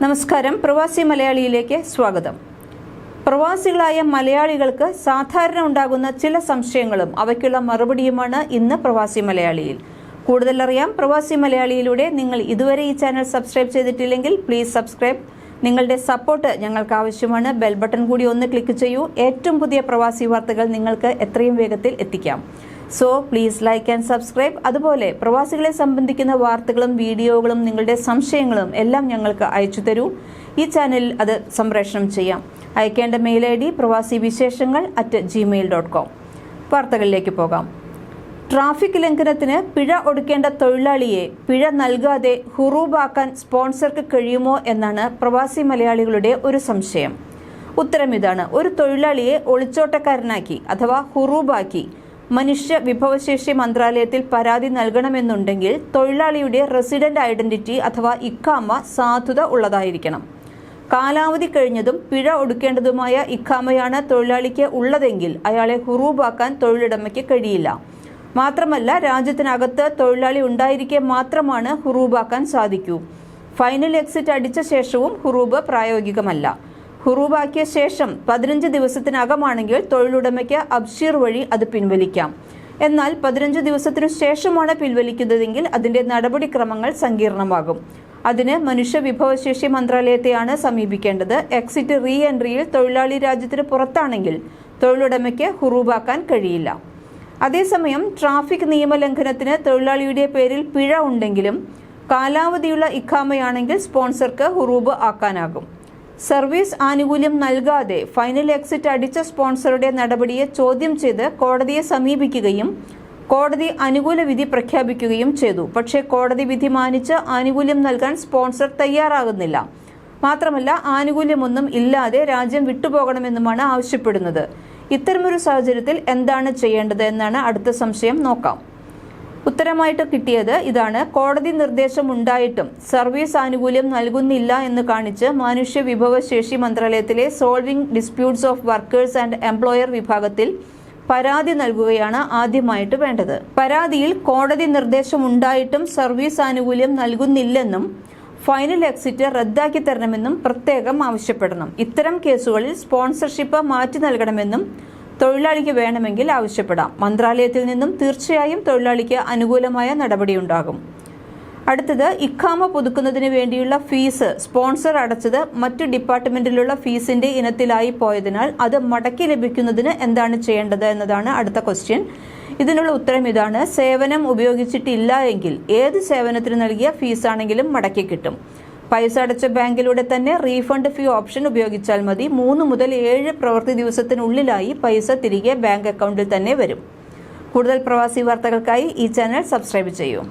നമസ്കാരം, പ്രവാസി മലയാളിയിലേക്ക് സ്വാഗതം. പ്രവാസികളായ മലയാളികൾക്ക് സാധാരണ ഉണ്ടാകുന്ന ചില സംശയങ്ങളും അവയ്ക്കുള്ള മറുപടിയുമാണ് ഇന്ന് പ്രവാസി മലയാളിയിൽ. കൂടുതൽ അറിയാം പ്രവാസി മലയാളിയിലൂടെ. നിങ്ങൾ ഇതുവരെ ഈ ചാനൽ സബ്സ്ക്രൈബ് ചെയ്തിട്ടില്ലെങ്കിൽ പ്ലീസ് സബ്സ്ക്രൈബ്. നിങ്ങളുടെ സപ്പോർട്ട് ഞങ്ങൾക്ക് ആവശ്യമാണ്. ബെൽ ബട്ടൺ കൂടി ഒന്ന് ക്ലിക്ക് ചെയ്യൂ. ഏറ്റവും പുതിയ പ്രവാസി വാർത്തകൾ നിങ്ങൾക്ക് എത്രയും വേഗത്തിൽ എത്തിക്കാം. So please like and subscribe. അതുപോലെ പ്രവാസികളെ സംബന്ധിക്കുന്ന വാർത്തകളും വീഡിയോകളും നിങ്ങളുടെ സംശയങ്ങളും എല്ലാം ഞങ്ങൾക്ക് അയച്ചു തരൂ. ഈ ചാനലിൽ അത് സംപ്രേഷണം ചെയ്യാം. അയക്കേണ്ട മെയിൽ ID pravasiviseshanga@gmail.com. വാർത്തകളിലേക്ക് പോകാം. ട്രാഫിക് ലംഘനത്തിന് പിഴ ഒടുക്കേണ്ട തൊഴിലാളിയെ പിഴ നൽകാതെ ഹുറൂബാക്കാൻ സ്പോൺസർക്ക് കഴിയുമോ എന്നാണ് പ്രവാസി മലയാളികളുടെ ഒരു സംശയം. ഉത്തരം ഇതാണ്. ഒരു തൊഴിലാളിയെ ഒളിച്ചോട്ടക്കാരനാക്കി അഥവാ ഹുറൂബാക്കി മനുഷ്യ വിഭവശേഷി മന്ത്രാലയത്തിൽ പരാതി നൽകണമെന്നുണ്ടെങ്കിൽ തൊഴിലാളിയുടെ റെസിഡന്റ് ഐഡന്റിറ്റി അഥവാ ഇഖാമ സാധുത ഉള്ളതായിരിക്കണം. കാലാവധി കഴിഞ്ഞതും പിഴ ഒടുക്കേണ്ടതുമായ ഇഖാമയാണ് തൊഴിലാളിക്ക് ഉള്ളതെങ്കിൽ അയാളെ ഹുറൂബാക്കാൻ തൊഴിലുടമയ്ക്ക് കഴിയില്ല. മാത്രമല്ല, രാജ്യത്തിനകത്ത് തൊഴിലാളി ഉണ്ടായിരിക്കെ മാത്രമാണ് ഹുറൂബാക്കാൻ സാധിക്കൂ. ഫൈനൽ എക്സിറ്റ് അടിച്ച ശേഷവും ഹുറൂബ് പ്രായോഗികമല്ല. ഹുറൂബാക്കിയ ശേഷം 15 ദിവസത്തിനകമാണെങ്കിൽ തൊഴിലുടമയ്ക്ക് അബ്ഷീർ വഴി അത് പിൻവലിക്കാം. എന്നാൽ 15 ദിവസത്തിനു ശേഷമാണ് പിൻവലിക്കുന്നതെങ്കിൽ അതിന്റെ നടപടിക്രമങ്ങൾ സങ്കീർണമാകും. അതിന് മനുഷ്യ വിഭവശേഷി മന്ത്രാലയത്തെയാണ് സമീപിക്കേണ്ടത്. എക്സിറ്റ് റീ എൻട്രിയിൽ തൊഴിലാളി രാജ്യത്തിന് പുറത്താണെങ്കിൽ തൊഴിലുടമയ്ക്ക് ഹുറൂബാക്കാൻ കഴിയില്ല. അതേസമയം ട്രാഫിക് നിയമലംഘനത്തിന് തൊഴിലാളിയുടെ പേരിൽ പിഴ ഉണ്ടെങ്കിലും കാലാവധിയുള്ള ഇഖാമയാണെങ്കിൽ സ്പോൺസർക്ക് ഹുറൂബ് ആക്കാനാകും. സർവീസ് ആനുകൂല്യം നൽകാതെ ഫൈനൽ എക്സിറ്റ് അടിച്ച സ്പോൺസറുടെ നടപടിയെ ചോദ്യം ചെയ്ത് കോടതിയെ സമീപിക്കുകയും കോടതി അനുകൂല വിധി പ്രഖ്യാപിക്കുകയും ചെയ്തു. പക്ഷേ കോടതി വിധി മാനിച്ച് ആനുകൂല്യം നൽകാൻ സ്പോൺസർ തയ്യാറാകുന്നില്ല. മാത്രമല്ല, ആനുകൂല്യമൊന്നും ഇല്ലാതെ രാജ്യം വിട്ടുപോകണമെന്നുമാണ് ആവശ്യപ്പെടുന്നത്. ഇത്തരമൊരു സാഹചര്യത്തിൽ എന്താണ് ചെയ്യേണ്ടത് എന്നാണ് അടുത്ത സംശയം. നോക്കാം. ഉത്തരമായിട്ട് കിട്ടിയത് ഇതാണ്. കോടതി നിർദ്ദേശം ഉണ്ടായിട്ടും സർവീസ് ആനുകൂല്യം നൽകുന്നില്ല എന്ന് കാണിച്ച് മനുഷ്യ വിഭവശേഷി മന്ത്രാലയത്തിലെ solving disputes of workers and employer വിഭാഗത്തിൽ പരാതി നൽകുകയാണ് ആദ്യമായിട്ട് വേണ്ടത്. പരാതിയിൽ കോടതി നിർദ്ദേശം ഉണ്ടായിട്ടും സർവീസ് ആനുകൂല്യം നൽകുന്നില്ലെന്നും ഫൈനൽ എക്സിറ്റ് റദ്ദാക്കി തരണമെന്നും പ്രത്യേകം ആവശ്യപ്പെടണം. ഇത്തരം കേസുകളിൽ സ്പോൺസർഷിപ്പ് മാറ്റി നൽകണമെന്നും തൊഴിലാളിക്ക് വേണമെങ്കിൽ ആവശ്യപ്പെടാം. മന്ത്രാലയത്തിൽ നിന്നും തീർച്ചയായും തൊഴിലാളിക്ക് അനുകൂലമായ നടപടിയുണ്ടാകും. അടുത്തത്, ഇഖാമ പുതുക്കുന്നതിന് വേണ്ടിയുള്ള ഫീസ് സ്പോൺസർ അടച്ചത് മറ്റു ഡിപ്പാർട്ട്മെന്റിലുള്ള ഫീസിന്റെ ഇനത്തിലായി പോയതിനാൽ അത് മടക്കി ലഭിക്കുന്നതിന് എന്താണ് ചെയ്യേണ്ടത് എന്നതാണ് അടുത്ത ക്വസ്റ്റ്യൻ. ഇതിനുള്ള ഉത്തരം ഇതാണ്. സേവനം ഉപയോഗിച്ചിട്ടില്ല എങ്കിൽ ഏത് സേവനത്തിന് നൽകിയ ഫീസാണെങ്കിലും മടക്കി കിട്ടും. പൈസ അടച്ച ബാങ്കിലൂടെ തന്നെ റീഫണ്ട് ഫീ ഓപ്ഷൻ ഉപയോഗിച്ചാൽ മതി. 3 മുതൽ 7 പ്രവൃത്തി ദിവസത്തിനുള്ളിലായി പൈസ തിരികെ ബാങ്ക് അക്കൗണ്ടിൽ തന്നെ വരും. കൂടുതൽ പ്രവാസി വാർത്തകൾക്കായി ഈ ചാനൽ സബ്സ്ക്രൈബ് ചെയ്യൂ.